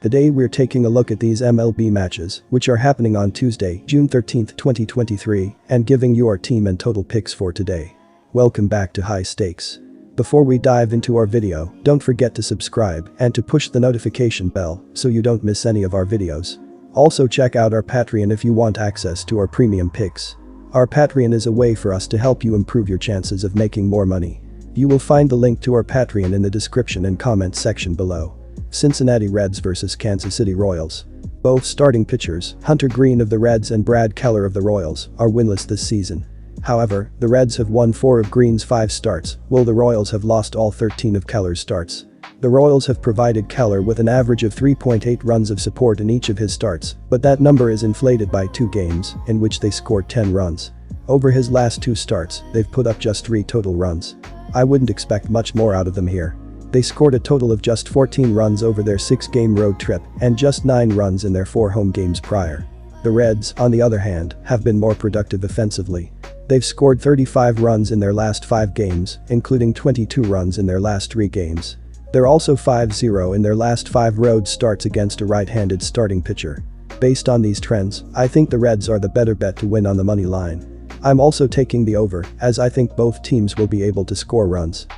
Today we're taking a look at these MLB matches, which are happening on Tuesday, June 13, 2023, and giving you our team and total picks for today. Welcome back to High Stakes. Before we dive into our video, don't forget to subscribe and to push the notification bell so you don't miss any of our videos. Also check out our Patreon if you want access to our premium picks. Our Patreon is a way for us to help you improve your chances of making more money. You will find the link to our Patreon in the description and comments section below. Cincinnati Reds vs Kansas City Royals. Both starting pitchers, Hunter Greene of the Reds and Brad Keller of the Royals, are winless this season. However, the Reds have won 4 of Greene's 5 starts, while the Royals have lost all 13 of Keller's starts. The Royals have provided Keller with an average of 3.8 runs of support in each of his starts, but that number is inflated by 2 games, in which they scored 10 runs. Over his last 2 starts, they've put up just 3 total runs. I wouldn't expect much more out of them here. They scored a total of just 14 runs over their 6-game road trip and just 9 runs in their 4 home games prior. The Reds, on the other hand, have been more productive offensively. They've scored 35 runs in their last 5 games, including 22 runs in their last 3 games. They're also 5-0 in their last 5 road starts against a right-handed starting pitcher. Based on these trends, I think the Reds are the better bet to win on the money line. I'm also taking the over, as I think both teams will be able to score runs.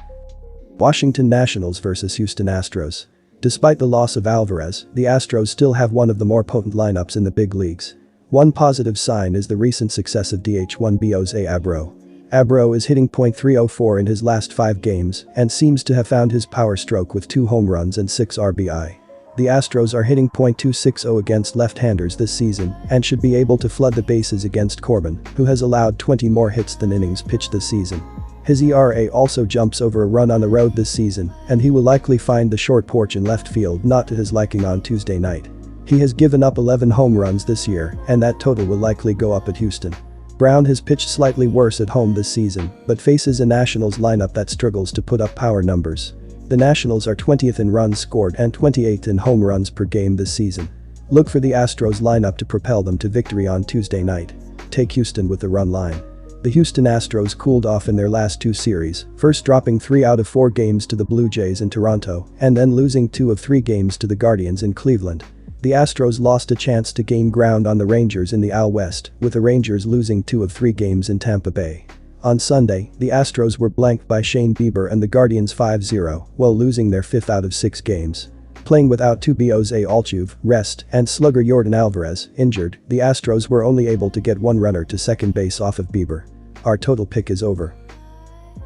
Washington Nationals vs Houston Astros. Despite the loss of Alvarez, the Astros still have one of the more potent lineups in the big leagues. One positive sign is the recent success of DH1 Abreu. Abreu is hitting .304 in his last 5 games and seems to have found his power stroke with 2 home runs and 6 RBI. The Astros are hitting .260 against left-handers this season and should be able to flood the bases against Corbin, who has allowed 20 more hits than innings pitched this season. His ERA also jumps over a run on the road this season, and he will likely find the short porch in left field not to his liking on Tuesday night. He has given up 11 home runs this year, and that total will likely go up at Houston. Brown has pitched slightly worse at home this season, but faces a Nationals lineup that struggles to put up power numbers. The Nationals are 20th in runs scored and 28th in home runs per game this season. Look for the Astros lineup to propel them to victory on Tuesday night. Take Houston with the run line. The Houston Astros cooled off in their last 2 series, first dropping 3 out of 4 games to the Blue Jays in Toronto and then losing 2 of 3 games to the Guardians in Cleveland. The Astros lost a chance to gain ground on the Rangers in the AL West, with the Rangers losing 2 of 3 games in Tampa Bay. On Sunday, the Astros were blanked by Shane Bieber and the Guardians 5-0, while losing their 5th out of 6 games. Playing without pickdawgz Altuve, rest, and slugger Yordan Alvarez, injured, the Astros were only able to get 1 runner to second base off of Bieber. Our total pick is over.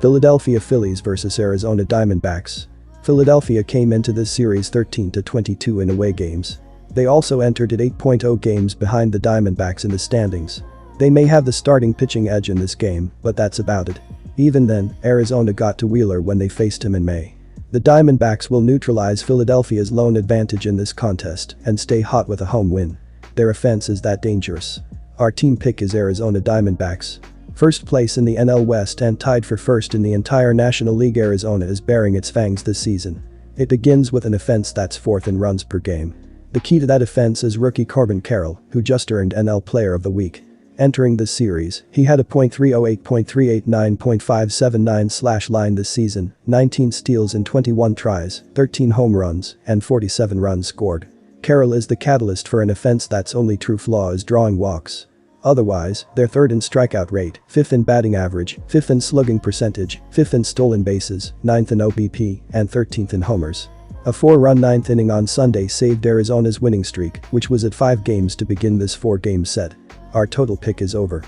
Philadelphia Phillies vs Arizona Diamondbacks. Philadelphia came into this series 13-22 in away games. They also entered at 8.0 games behind the Diamondbacks in the standings. They may have the starting pitching edge in this game, but that's about it. Even then, Arizona got to Wheeler when they faced him in May. The Diamondbacks will neutralize Philadelphia's lone advantage in this contest and stay hot with a home win. Their offense is that dangerous. Our team pick is Arizona Diamondbacks. First place in the NL West and tied for first in the entire National League. Arizona is bearing its fangs this season. It begins with an offense that's 4th in runs per game. The key to that offense is rookie Corbin Carroll, who just earned NL Player of the Week. Entering this series, he had a .308, .389, .579 line this season, 19 steals in 21 tries, 13 home runs, and 47 runs scored. Carroll is the catalyst for an offense that's only true flaw is drawing walks. Otherwise, they're 3rd in strikeout rate, 5th in batting average, 5th in slugging percentage, 5th in stolen bases, 9th in OBP, and 13th in homers. A 4-run 9th inning on Sunday saved Arizona's winning streak, which was at 5 games to begin this 4-game set. Our total pick is over.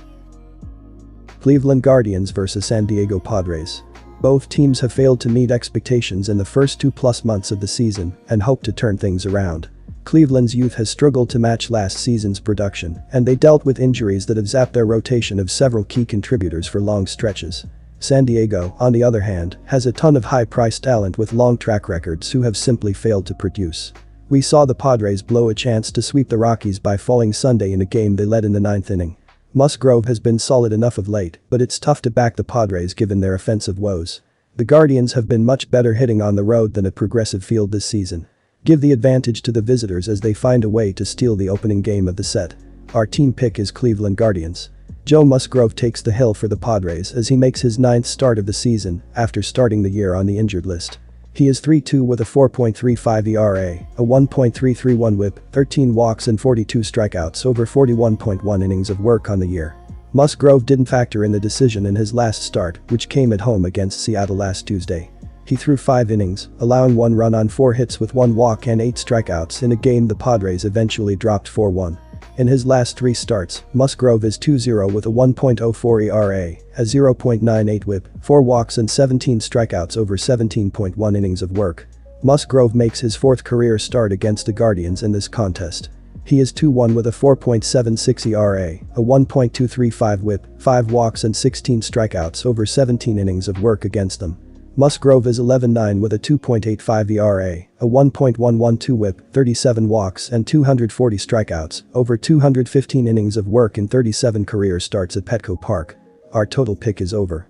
Cleveland Guardians vs San Diego Padres. Both teams have failed to meet expectations in the first 2+ months of the season and hope to turn things around. Cleveland's youth has struggled to match last season's production, and they dealt with injuries that have zapped their rotation of several key contributors for long stretches. San Diego, on the other hand, has a ton of high-priced talent with long track records who have simply failed to produce. We saw the Padres blow a chance to sweep the Rockies by falling Sunday in a game they led in the 9th inning. Musgrove has been solid enough of late, but it's tough to back the Padres given their offensive woes. The Guardians have been much better hitting on the road than at Progressive Field this season. Give the advantage to the visitors as they find a way to steal the opening game of the set. Our team pick is Cleveland Guardians. Joe Musgrove takes the hill for the Padres as he makes his 9th start of the season after starting the year on the injured list. He is 3-2 with a 4.35 ERA, a 1.331 whip, 13 walks and 42 strikeouts over 41.1 innings of work on the year. Musgrove didn't factor in the decision in his last start, which came at home against Seattle last Tuesday. He threw 5 innings, allowing 1 run on 4 hits with 1 walk and 8 strikeouts in a game the Padres eventually dropped 4-1. In his last 3 starts, Musgrove is 2-0 with a 1.04 ERA, a 0.98 whip, 4 walks and 17 strikeouts over 17.1 innings of work. Musgrove makes his 4th career start against the Guardians in this contest. He is 2-1 with a 4.76 ERA, a 1.235 whip, 5 walks and 16 strikeouts over 17 innings of work against them. Musgrove is 11-9 with a 2.85 ERA, a 1.112 whip, 37 walks and 240 strikeouts over 215 innings of work in 37 career starts at Petco Park. Our total pick is over.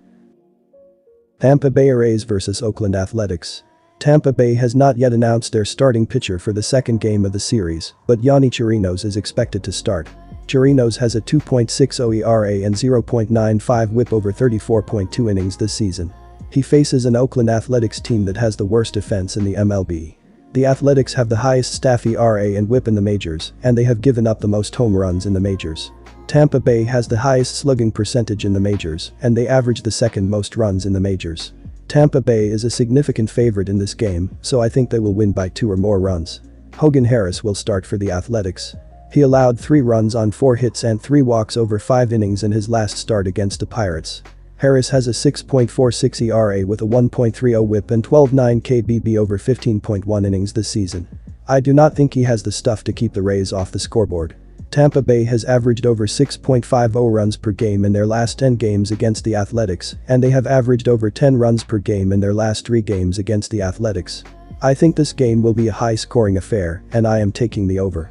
Tampa Bay Rays vs Oakland Athletics. Tampa Bay has not yet announced their starting pitcher for the second game of the series, but Yonny Chirinos is expected to start. Chirinos has a 2.60 ERA and 0.95 whip over 34.2 innings this season. He faces an Oakland Athletics team that has the worst defense in the MLB. The Athletics have the highest staff ERA and whip in the majors, and they have given up the most home runs in the majors. Tampa Bay has the highest slugging percentage in the majors, and they average the second most runs in the majors. Tampa Bay is a significant favorite in this game, so I think they will win by 2 or more runs. Hogan Harris will start for the Athletics. He allowed 3 runs on 4 hits and 3 walks over 5 innings in his last start against the Pirates. Harris has a 6.46 ERA with a 1.30 whip and 12.9 kBB over 15.1 innings this season. I do not think he has the stuff to keep the Rays off the scoreboard. Tampa Bay has averaged over 6.50 runs per game in their last 10 games against the Athletics, and they have averaged over 10 runs per game in their last 3 games against the Athletics. I think this game will be a high-scoring affair, and I am taking the over.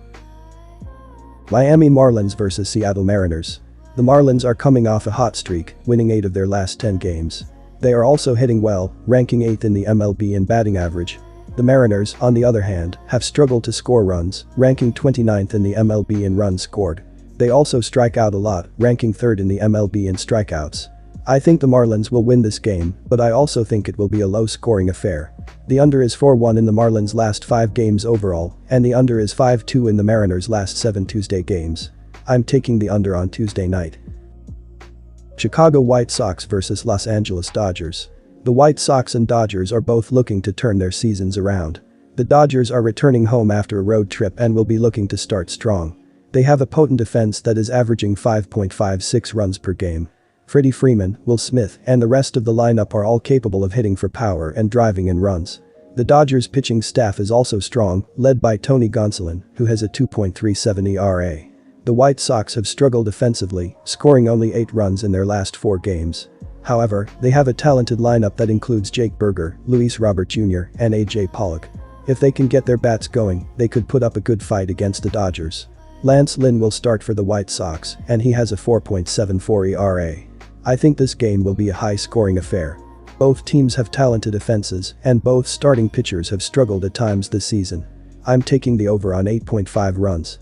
Miami Marlins vs Seattle Mariners. The Marlins are coming off a hot streak, winning 8 of their last 10 games. They are also hitting well, ranking 8th in the MLB in batting average. The Mariners, on the other hand, have struggled to score runs, ranking 29th in the MLB in runs scored. They also strike out a lot, ranking 3rd in the MLB in strikeouts. I think the Marlins will win this game, but I also think it will be a low-scoring affair. The under is 4-1 in the Marlins' last 5 games overall, and the under is 5-2 in the Mariners' last 7 Tuesday games. I'm taking the under on Tuesday night. Chicago White Sox vs Los Angeles Dodgers. The White Sox and Dodgers are both looking to turn their seasons around. The Dodgers are returning home after a road trip and will be looking to start strong. They have a potent defense that is averaging 5.56 runs per game. Freddie Freeman, Will Smith, and the rest of the lineup are all capable of hitting for power and driving in runs. The Dodgers' pitching staff is also strong, led by Tony Gonsolin, who has a 2.37 ERA. The White Sox have struggled defensively, scoring only 8 runs in their last 4 games. However, they have a talented lineup that includes Jake Burger, Luis Robert Jr., and A.J. Pollock. If they can get their bats going, they could put up a good fight against the Dodgers. Lance Lynn will start for the White Sox, and he has a 4.74 ERA. I think this game will be a high-scoring affair. Both teams have talented offenses, and both starting pitchers have struggled at times this season. I'm taking the over on 8.5 runs.